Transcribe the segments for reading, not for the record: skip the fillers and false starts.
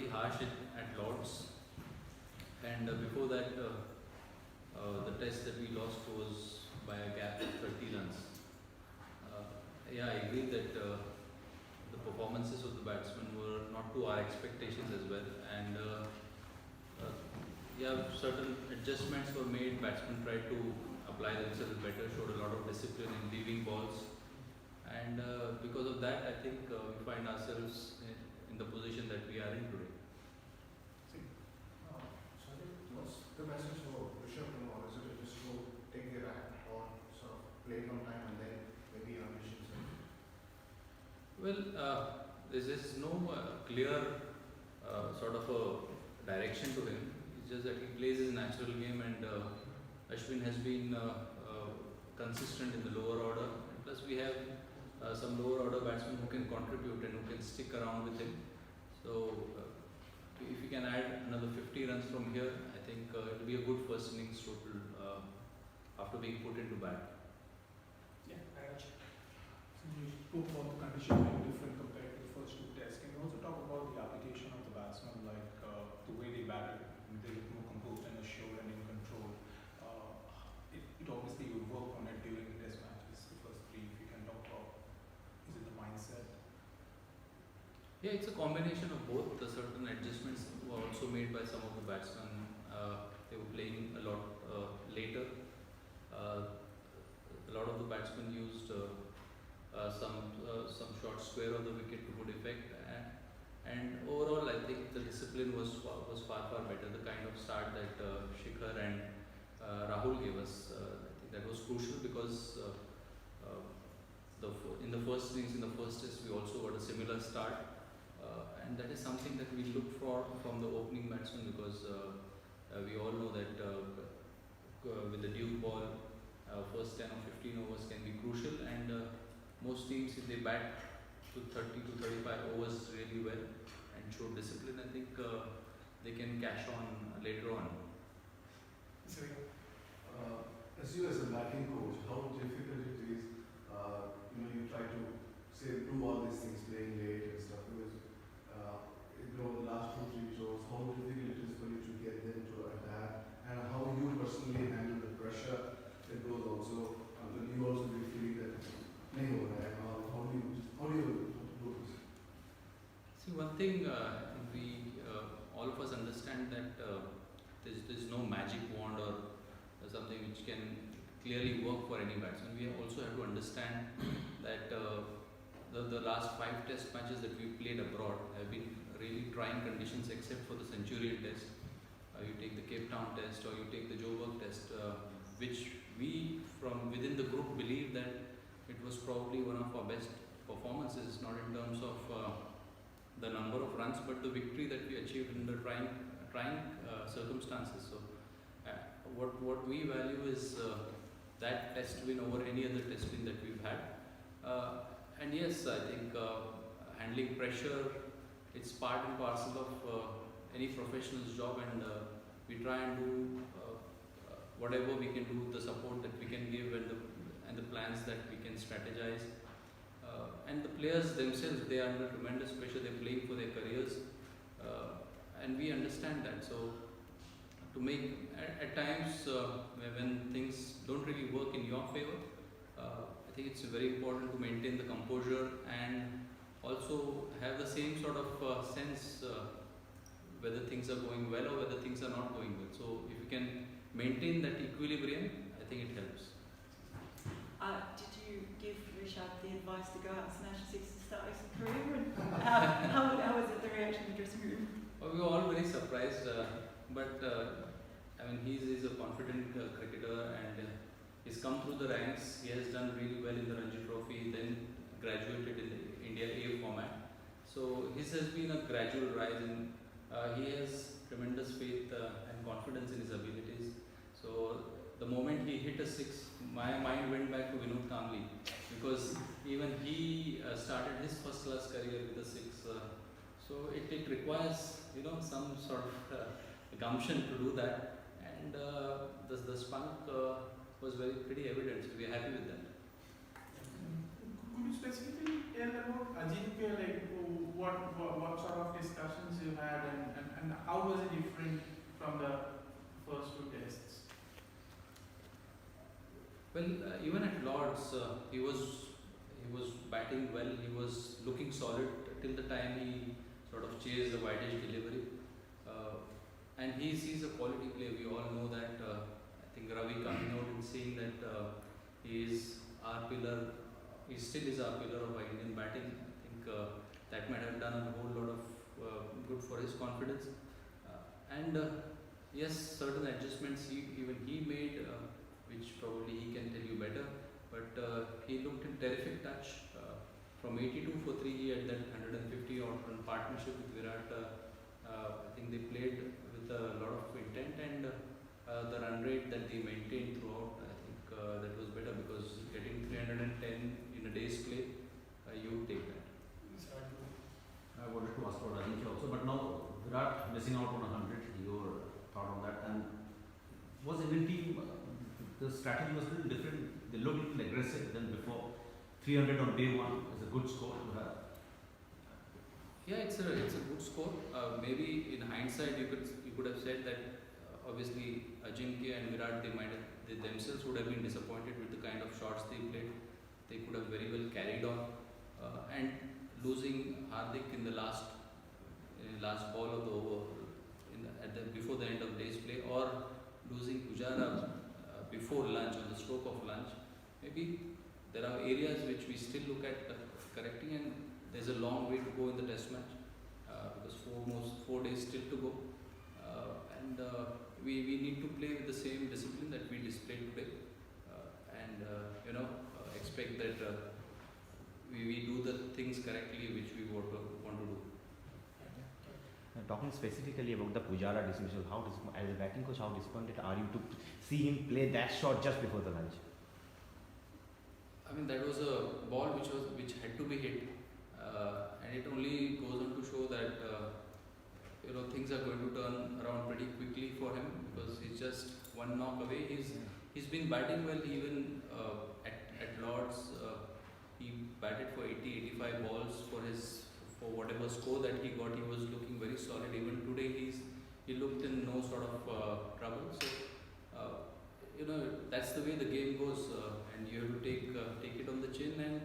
pretty harsh at Lords, and before that, the test that we lost was by a gap of 30 runs. Yeah, I agree that the performances of the batsmen were not to our expectations as well, and yeah, certain adjustments were made. Batsmen tried to apply themselves better, showed a lot of discipline in leaving balls, and because of that, I think we find ourselves in the position that we are in today. Sanjay, what's the message for Rishabh Pant? Is it just to take their act or sort of play on time and then maybe ambitions? Well, there's no clear sort of a direction to him. It's just that he plays his natural game, and Ashwin has been consistent in the lower order. Plus, we have some lower order batsmen who can contribute and who can stick around with him. So, if we can add another 50 runs from here, I think it will be a good first innings total after being put into bat. Yeah, I got you. So you spoke about the condition being different compared to the first two tests. Can you also talk about the application of the batsmen, like the way they batted? They look more composed and assured and in control. It obviously you work on it during the test matches, the first three. If you can talk about, is it the mindset? Yeah, it's a combination of both. The certain adjustments were also made by some of the batsmen. They were playing a lot later. A lot of the batsmen used some shots square of the wicket to good effect, and overall, I think the discipline was far better. The kind of start that Shikhar and Rahul gave us, I think that was crucial because in the first innings, in the first test, we also got a similar start, and that is something that we look for from the opening batsman, because we all know that with the Duke ball, first 10 or 15 overs can be crucial, and most teams, if they bat to 30 to 35 overs really well and show discipline, I think they can cash on later on. So, as you as a batting coach, how difficult it is, you try to say do all these things, playing late and stuff, because the last 2-3 shows, how difficult it is for you to get them to adapt, and how you personally handle the pressure that goes also, will you also be feeling that how do you do this? See, one thing we all of us understand that there's no magic wand or something which can clearly work for any batsman. We also have to understand that the last 5 test matches that we played abroad have been really trying conditions, except for the Centurion test. You take the Cape Town test or you take the Joburg test, which we from within the group believe that it was probably one of our best performances, not in terms of the number of runs, but the victory that we achieved in the trying circumstances. So, what we value is that test win over any other test win that we've had. And yes, I think handling pressure, it's part and parcel of any professional's job, and we try and do whatever we can do, the support that we can give, and the plans that we can strategize. And the players themselves, they are under tremendous pressure. They're playing for their careers, and we understand that. So, to make at times when things don't really work in your favor, I think it's very important to maintain the composure and also have the same sort of sense whether things are going well or whether things are not going well. So, if you can maintain that equilibrium, I think it helps. Did you give Rishabh the advice to go out and smash six to start his career? And how was it, the reaction in the dressing room? Well, we were all very surprised, but I mean, he's a confident cricketer, and he's come through the ranks. He has done really well in the Ranji Trophy, then graduated in the India A format. So his has been a gradual rise, and he has tremendous faith and confidence in his abilities. So the moment he hit a six, my mind went back to Vinod Kamli, because even he started his first class career with a six. So it requires some sort of gumption to do that, and the spunk was pretty evident. So we are happy with that. could you specifically tell about Ajinkya, like what sort of discussions you had and how was it different from the first two tests? Well, even at Lords, he was batting well. He was looking solid till the time he sort of chased the widest delivery. And he sees a quality play. We all know that. I think Ravi coming out and saying that he is our pillar. He still is our pillar of Indian batting. I think that might have done a whole lot of good for his confidence. And yes, certain adjustments even he made, which probably he can tell you better. But he looked in terrific touch. From 82 for 3, he had that 150 odd run partnership with Virat. I think they played with a lot of intent, and the run rate that they maintained throughout, I think that was better, because getting 310 in a day's play, you take that. I wanted to ask about Ajinkya also, but now Virat missing out on 100, your thought on that, and was Indian team, the strategy was a little different, they looked a little aggressive than before. 300 on day one is a good score to have. Yeah, it's a good score. Maybe in hindsight you could have said that obviously Ajinkya and Virat, they themselves would have been disappointed with the kind of shots they played. They could have very well carried on, and losing Hardik in the last ball of the over before the end of day's play, or losing Pujara before lunch, on the stroke of lunch. Maybe there are areas which we still look at correcting, and there's a long way to go in the test match, because 4 days still to go, and we need to play with the same discipline that we displayed today, and expect that we do the things correctly which we want to do. Talking specifically about the Pujara dismissal, as a batting coach, how disappointed are you to see him play that shot just before the lunch? I mean, that was a ball which had to be hit, and it only goes on to show that things are going to turn around pretty quickly for him, because he's just one knock away. He's been batting well even at Lords. He batted for 80-85 balls for whatever score that he got. He was looking very solid. Even today he looked in no sort of trouble. So that's the way the game goes, and you have to take it on the chin, and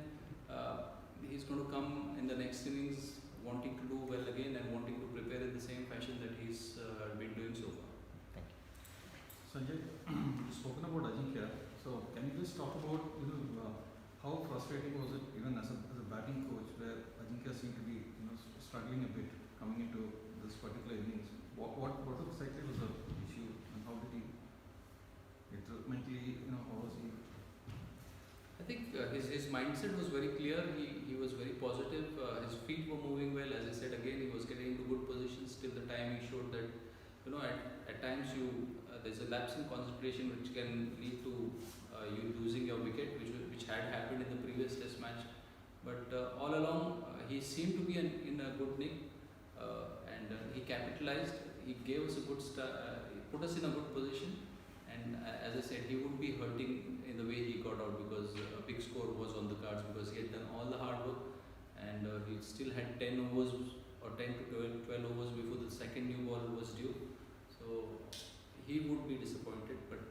he's going to come in the next innings wanting to do well again and wanting to prepare in the same fashion that he's been doing so far. Thank you. Sanjay, you've spoken about Ajinkya, so can you just talk about how frustrating was it even as a batting coach, where Ajinkya seemed to be struggling a bit coming into this particular innings? What exactly was the issue, and how did he mentally, how was he? I think his mindset was very clear. He was very positive. His feet were moving well. As I said again, he was getting into good positions till the time he showed that at times there's a lapse in concentration which can lead to you losing your wicket, which had happened in the previous test match. But all along he seemed to be in a good nick, and he capitalized. He gave us a good start, put us in a good position. And as I said, he would be hurting in the way he got out, because a big score was on the cards, because he had done all the hard work, and he still had 10 overs or 10 to 12 overs before the second new ball was due. So he would be disappointed, but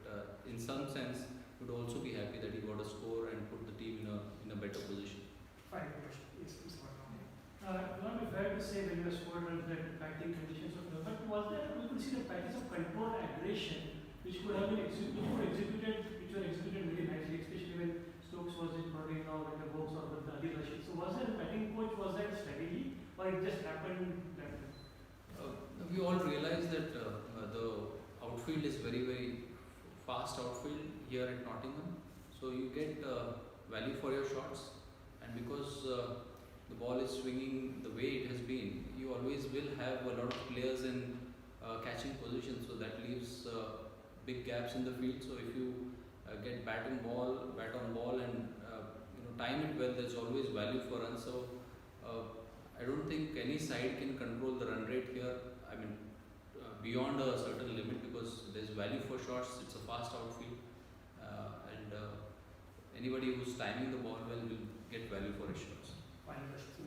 in some sense would also be happy that he got a score and put the team in a better position. Fine question. Yes, Mr. It will not be fair to say when you are scored under the batting conditions of the, but was there, we could see the patterns of control and aggression which were executed very nicely, especially when Stokes was in probably now with the box or with the Adil Rashid. So was there a batting coach, was that a strategy, or it just happened that way? We all realize that the outfield is very, very fast outfield here at Nottingham. So you get value for your shots, and because the ball is swinging the way it has been, you always will have a lot of players in catching position. So that leaves big gaps in the field. So if you get bat on ball, and time it well, there's always value for runs. So I don't think any side can control the run rate here. I mean, beyond a certain limit, because there's value for shots. It's a fast outfield, and anybody who's timing the ball well will get value for his shots. Final question.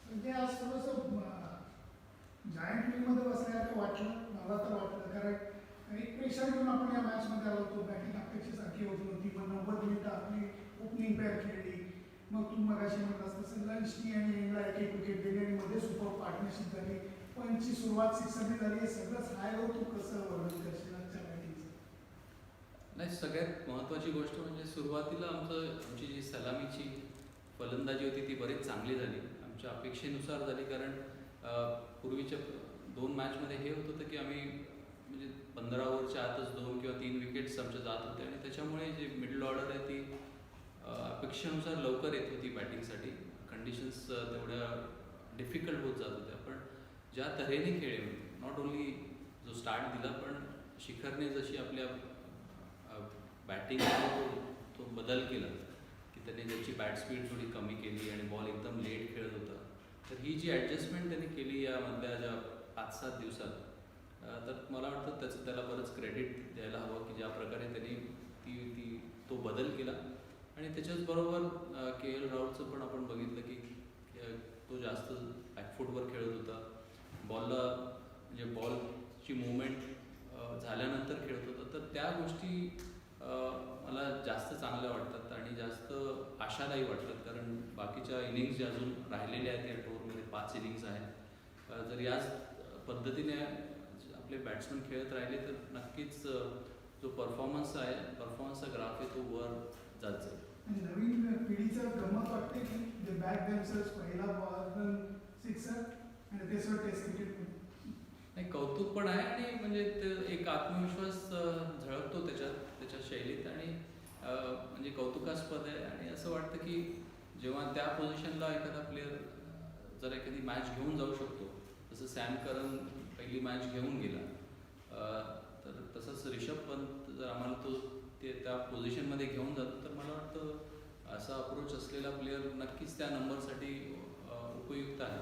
म्हणजे आज थोडंसं giant लीगमध्ये बसल्यासारखं वाटलं, मला तर वाटलं, कारण एक प्रेशर घेऊन आपण या मॅचमध्ये आलो होतो. बॅटिंग अपेक्षेसारखी होत नव्हती, मग 90 मिनिटं आपली ओपनिंग पेअर खेळली. मग तू मगाशी म्हटलास तसं लंचनी आणि एंडला एक विकेट दिली आणि मध्ये सुपर पार्टनरशिप झाली. पंचची सुरुवात 6 झाली. हे सगळंच हाय हो, तू कसं वर्णन करशील आजच्या बॅटिंगचं? नाही, सगळ्यात महत्त्वाची गोष्ट म्हणजे सुरुवातीला आमची जी सलामीची फलंदाजी होती ती बरीच चांगली झाली, आमच्या अपेक्षेनुसार झाली. कारण पूर्वीच्या 2 मॅचमध्ये हे होत होतं की आम्ही म्हणजे 15 ओव्हरच्या आतच 2 किंवा 3 विकेट्स आमच्या जात होते आणि त्याच्यामुळे जे मिडल ऑर्डर आहे ती अपेक्षेनुसार लवकर येत होती बॅटिंगसाठी. कंडिशन्स तेवढ्या डिफिकल्ट होत जात होत्या. पण ज्या तऱ्हेने खेळले, नॉट ओन्ली जो स्टार्ट दिला पण शिखरने जशी आपल्या बॅटिंग तो बदल केला की त्याने त्याची बॅट स्पीड थोडी कमी केली आणि बॉल एकदम लेट खेळत होता. तर ही जी ॲडजस्टमेंट त्यांनी केली यामधल्या ज्या 5-7 दिवसात, तर मला वाटतं त्याला बरंच क्रेडिट द्यायला हवं की ज्या प्रकारे त्यांनी तो बदल केला. आणि त्याच्याचबरोबर KL राहुलचं पण आपण बघितलं की तो जास्त बॅकफूटवर खेळत होता. बॉलला म्हणजे बॉलची मुवमेंट झाल्यानंतर खेळत होता. तर त्या गोष्टी मला जास्त चांगल्या वाटतात आणि जास्त आशादायी वाटतात. कारण बाकीच्या इनिंग्स ज्या अजून राहिलेल्या आहेत या टूरमध्ये 5 इनिंग्स आहेत, जर याच पद्धतीने आपले बॅट्समन खेळत राहिले तर नक्कीच जो परफॉर्मन्सचा ग्राफ आहे तो वर जात जाईल. नवीन पिढीचं गंमत वाटते की जे बॅक देमसेल्स पहिला बॉल 6 आणि ते सगळं टेस्ट क्रिकेट नाही, कौतुक पण आहे आणि म्हणजे ते एक आत्मविश्वास झळकतो त्याच्या शैलीत आणि म्हणजे कौतुकास्पद आहे. आणि असं वाटतं की जेव्हा त्या पोझिशनला एखादा प्लेअर जर एखादी मॅच घेऊन जाऊ शकतो, जसं सॅम करन पहिली मॅच घेऊन गेला, तर तसंच रिषभ पंत जर आम्हाला त्या पोझिशनमध्ये घेऊन जातो तर मला वाटतं असा अप्रोच असलेला प्लेअर नक्कीच त्या नंबरसाठी उपयुक्त आहे.